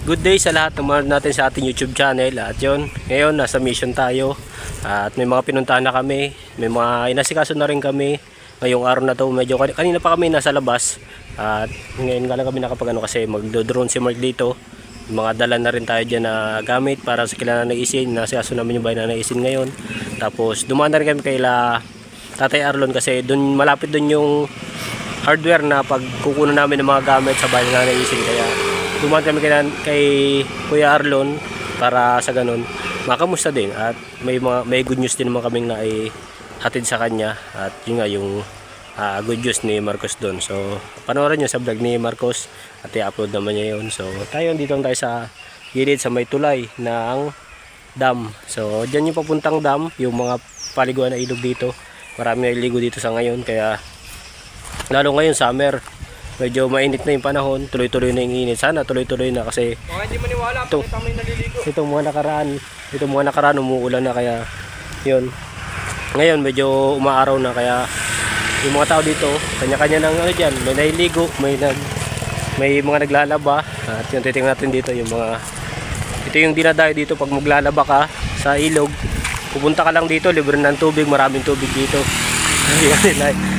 Good day sa lahat ng mga natin sa ating YouTube channel. At yun, ngayon nasa mission tayo. At may mga pinuntahan na kami. May mga inasikaso na rin kami. Ngayong araw na to, medyo kanina pa kami nasa labas. At ngayon nga lang kami nakapagano kasi magdo-drone si Mark dito. Mga dala na rin tayo dyan na gamit para sa kila Nanay Isin. Nasikaso namin yung bahay Nanay Isin ngayon. Tapos dumaan na rin kami kay Tatay Arlon kasi dun, malapit dun yung hardware na pagkukunan namin ng mga gamit sa bahay Nanay Isin. Kaya dumaan kami kay Kuya Arlon para sa ganun makamusta din at may good news din naman kaming na hatid sa kanya at yun nga yung good news ni Marcos doon. So panoorin nyo sa vlog ni Marcos at i-upload naman niya yun. So tayo dito tayo sa gilid sa may tulay ng dam. So dyan yung papuntang dam, yung mga paliguan na ilog dito. Marami na iligo dito sa ngayon kaya lalo ngayon summer. Medyo mainit na yung panahon, tuloy-tuloy na yung init. Sana tuloy-tuloy na kasi hindi maniwala ito, kami naliligo. Itong mga nakaraan umuulan na kaya yun. Ngayon medyo umaaraw na kaya yung mga tao dito, kanya-kanya ng ano diyan, may naliligo, may mga naglalaba. At yung titingnan natin dito yung mga ito yung dinadayo dito pag maglalaba ka sa ilog. Pupunta ka lang dito, libre ng tubig, maraming tubig dito.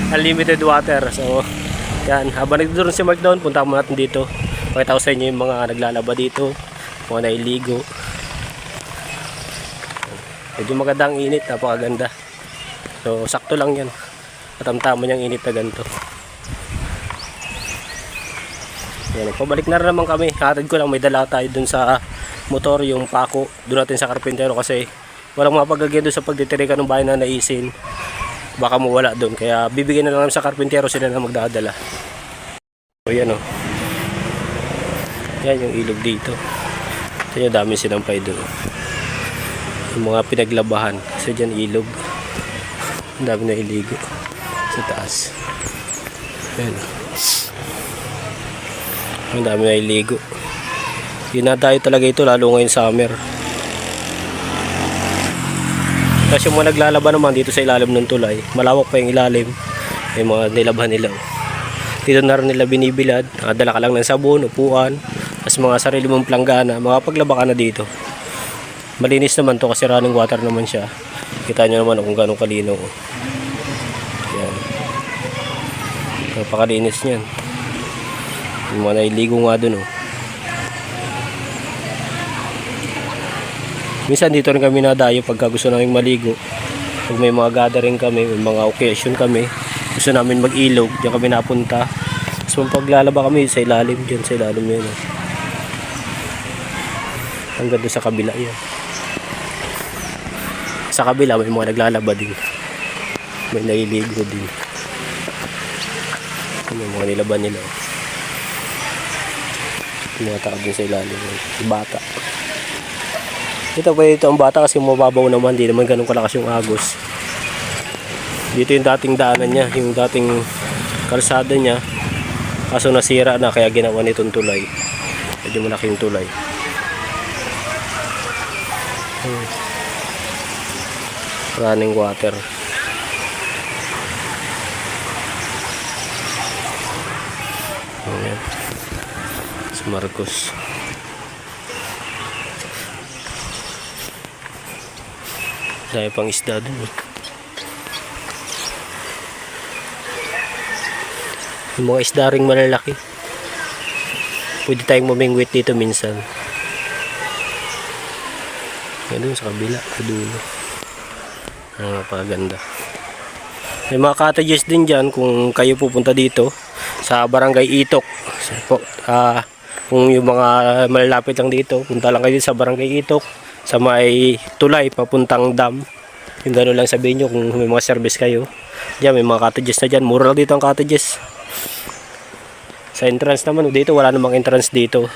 Unlimited water. So yan, habang nagdudurong si Mark doon, punta mo natin dito. Pakita ko sa inyo yung mga naglalaba dito, mga nailigo. Medyo magandang init, napakaganda. So sakto lang yan. Katamtama niyang init na ganito. Yan, pabalik na rin naman kami. Hatid ko lang, may dala tayo dun sa motor, yung pako. Doon natin sa karpintero kasi walang mapagagyan doon sa pagditirikan ng bahay na naisin. Baka mawala doon, kaya bibigyan na lang sa karpintero, sila na magdadala. So yan o, yan yung ilog dito. So yan, dami sinampay doon, yung mga pinaglabahan kasi dyan ilog, ang dami na iligo sa taas. Yan, ang dami na iligo. Dinadayo talaga ito lalo ngayon summer. Kasi yung mga naglalaba naman dito sa ilalim ng tulay, malawak pa yung ilalim, may mga nilabhan nila. Dito na rin nila binibilad, dala ka lang ng sabon, upuan, tapos mga sarili mong planggana, makapaglaba ka na dito. Malinis naman to kasi running water naman siya. Kita nyo naman kung gano'ng kalinaw. Yan. Napakalinis niyan. Yung mga nailigo nga dun oh. Minsan dito rin kami nadayo pagka gusto namin maligo. Pag may mga gathering kami, may mga occasion kami, gusto namin mag-ilog, diyan kami napunta. So paglalaba kami sa ilalim, diyan sa ilalim yun. Hanggang doon sa kabila yan. Sa kabila may mga naglalaba din. May naliligo din. May mga nilaban nila. Mga tao din sa ilalim. Bata. Ito ang bata kasi mababaw naman, di naman ganun kalakas yung agos. Dito yung dating daanan niya, yung dating kalsada niya. Kaso nasira na kaya ginawa nitong tulay. Medyo malaki yung tulay. Running water. Ayan. Si Marcos. Dahil pang isda dun eh. Yung mga isda ring malalaki. Pwede tayong mamingwit dito minsan. Ganun sa kabila, sa dulo. Napakaganda. May mga cottages din dyan kung kayo pupunta dito sa Barangay Itok. Kung yung mga malalapit lang dito, punta lang kayo sa Barangay Itok. Sa may tulay papuntang dam, yung gano'n lang sabihin nyo kung may mga service kayo. Diyan may mga cottages na dyan, mura lang dito ang cottages. Sa entrance naman dito, wala namang entrance dito.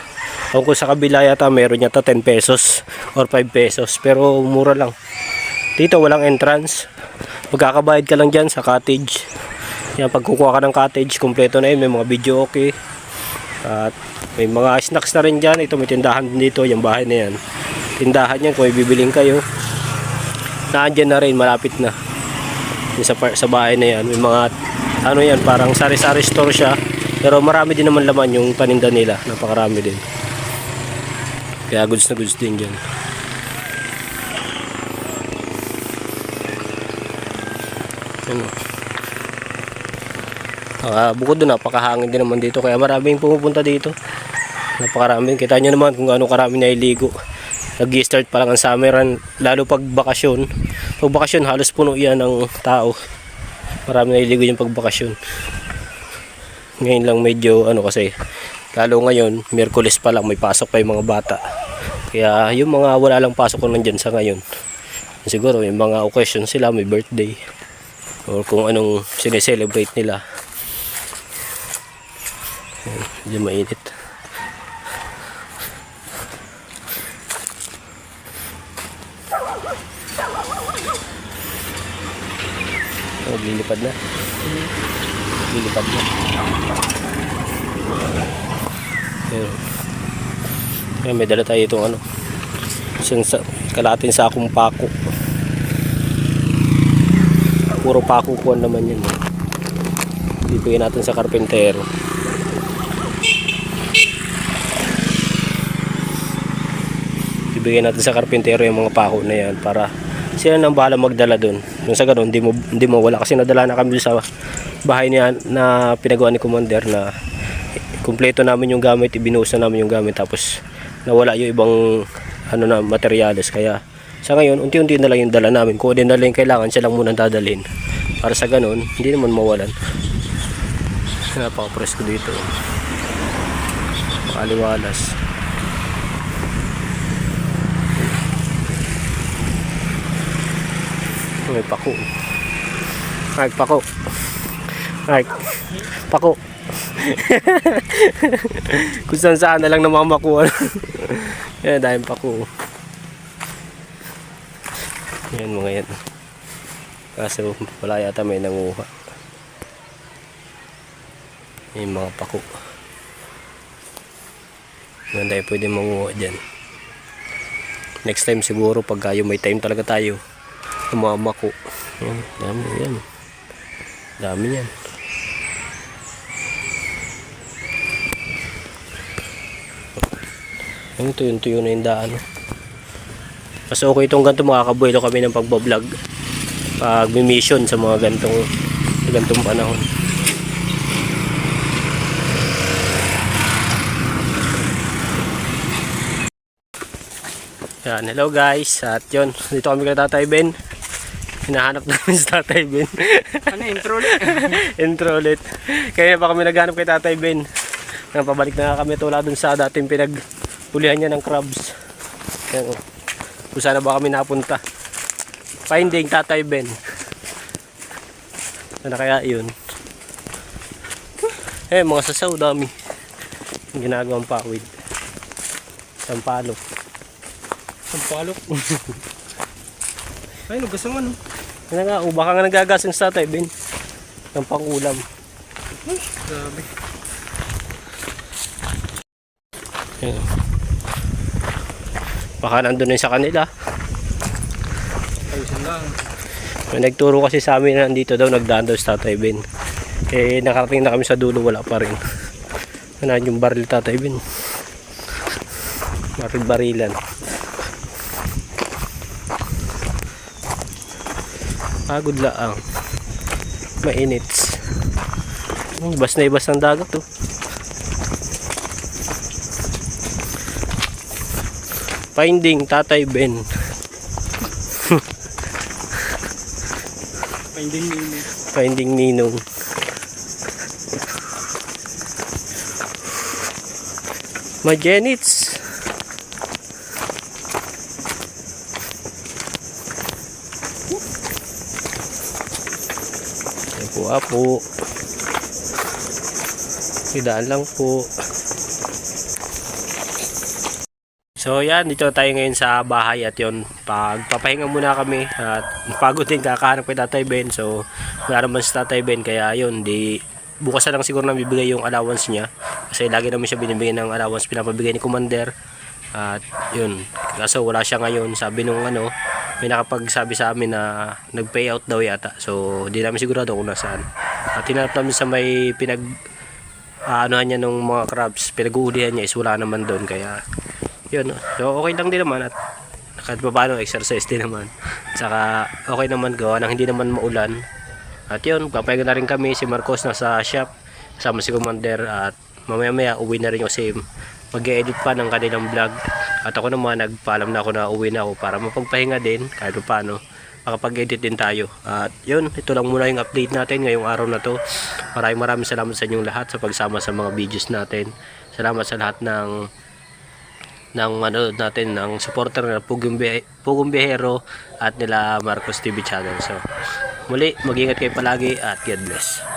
Kung sa kabila yata meron yata 10 pesos or 5 pesos, pero mura lang dito, walang entrance. Magkakabayad ka lang dyan sa cottage. Yan, pag kukuha ka ng cottage, kompleto na yun, may mga video okay. At may mga snacks na rin dyan. Ito may tindahan dito, yung bahay na yan, tindahan yan kung ibibiling kayo. Nandiyan na rin, malapit na sa bahay na yan. May mga ano yan, parang sari-sari store siya. Pero marami din naman laman yung paninda nila, napakarami din. Kaya goods na goods din dyan. Ano. Bukod doon, napakahangin din naman dito. Kaya maraming pumupunta dito. Napakaraming. Kita nyo naman kung gaano karami na iligo. Nag-start pa lang ang summeran. Lalo pag bakasyon. Pag bakasyon, halos puno yan ng tao. Marami na iligo yung pag bakasyon. Ngayon lang medyo kasi. Lalo ngayon, Miyerkules pa lang, may pasok pa yung mga bata. Kaya yung mga wala lang pasok ko nandyan sa ngayon. Siguro yung mga occasion sila, may birthday. Or kung anong sineselebrate nila. Medyo mainit. Lilipad na. Lilipad na. Kaya may dala tayo itong isang kalating sakong pako. Puro pako kuwan naman yun. Bibigyan natin sa karpentero. Bibigyan natin sa karpentero yung mga pako na yan para sila nang bahala magdala dun. Yung sa ganun, hindi mo wala. Kasi nadala na kami sa bahay niya na pinagawa ni Commander na kumpleto namin yung gamit, ibinuhos na namin yung gamit, tapos nawala yung ibang na materyales. Kaya sa ngayon, unti-unti na lang yung dala namin. Kung din na lang yung kailangan, siya lang muna dadalhin. Para sa ganun, hindi naman mawalan. Napaka-presko dito. Aliwalas. May pako. Ay, pako. Ay, pako. Kung saan na lang namamakuha. Yan, dahil pako. Yan mga yan. Kaso wala yata may nanguha. Yung mga pako. Yan tayo pwede manguha dyan. Next time siguro pag may time talaga tayo. Namamako. Yan, dami yan. Dami yan. Yung tuyo-tuyo na yung daan. Mas okay itong ganito, makakabuelo kami ng pagbablog pag may mission sa mga gantong panahon. Yan, hello guys. At yun, dito kami kay Tatay Ben. Hinahanap namin si Tatay Ben. Intro ulit? Intro ulit. Kaya pa kami naghanap kay Tatay Ben. Pabalik na kami tula dun sa dating pinagpulihan niya ng crabs. Yan, kung saan ba kami napunta. Finding Tatay Ben. Ano kaya yun? Mga sasaw dami. Yung ginagawang pawid. Sampalok. Sampalok? Ay, nagasang ano? Yan nga, baka nga nagagasang sa Tatay Ben. Ng pangulam. Grabe. Yan. Baka nandun na sa kanila. Ayusin lang. May nagturo kasi sa amin na nandito daw, nagdaan daw sa Tatay Ben. Nakarating na kami sa dulo, wala pa rin. Ano yung baril Tatay Ben? Barilan. Pagod laang. Mainit. Ibas na ibas ng dagat to. Finding Tatay Ben. Finding Ninong. Finding Ninong. Magenits. Apo. Idaan lang po. So yan, dito tayo ngayon sa bahay at yun, pagpapahinga muna kami at pagod din kakahanap kay Tatay Ben. So wala naman si Tatay Ben, kaya yun, bukas na lang siguro na bibigay yung allowance niya. Kasi lagi naman siya binibigyan ng allowance, pinapabigay ni Commander. At yun, kaso wala siya ngayon. Sabi nung may nakapagsabi sa amin na nag-payout daw yata. So di namin sigurado kung nasaan. At tinanap namin sa may anuhan niya ng mga crabs, pinag-uulihan niya is wala naman doon. Kaya yun. So okay lang din naman at kahit pa paano exercise din naman. Saka okay naman gawa nang hindi naman maulan. At yun, papayagan na rin kami. Si Marcos nasa shop kasama si Commander at mamaya uwi na rin yung same. Mag-edit pa ng kanilang vlog. At ako naman nagpaalam na ako na uwi na ako para mapagpahinga din kahit pa paano. Makapag-edit din tayo. At yun, ito lang muna yung update natin ngayong araw na to. Maraming salamat sa inyong lahat sa pagsama sa mga videos natin. Salamat sa lahat ng ano natin, ng supporter ng Pugong Bihero at nila Marcos TV Channel. So muli, mag-ingat kayo palagi at God bless.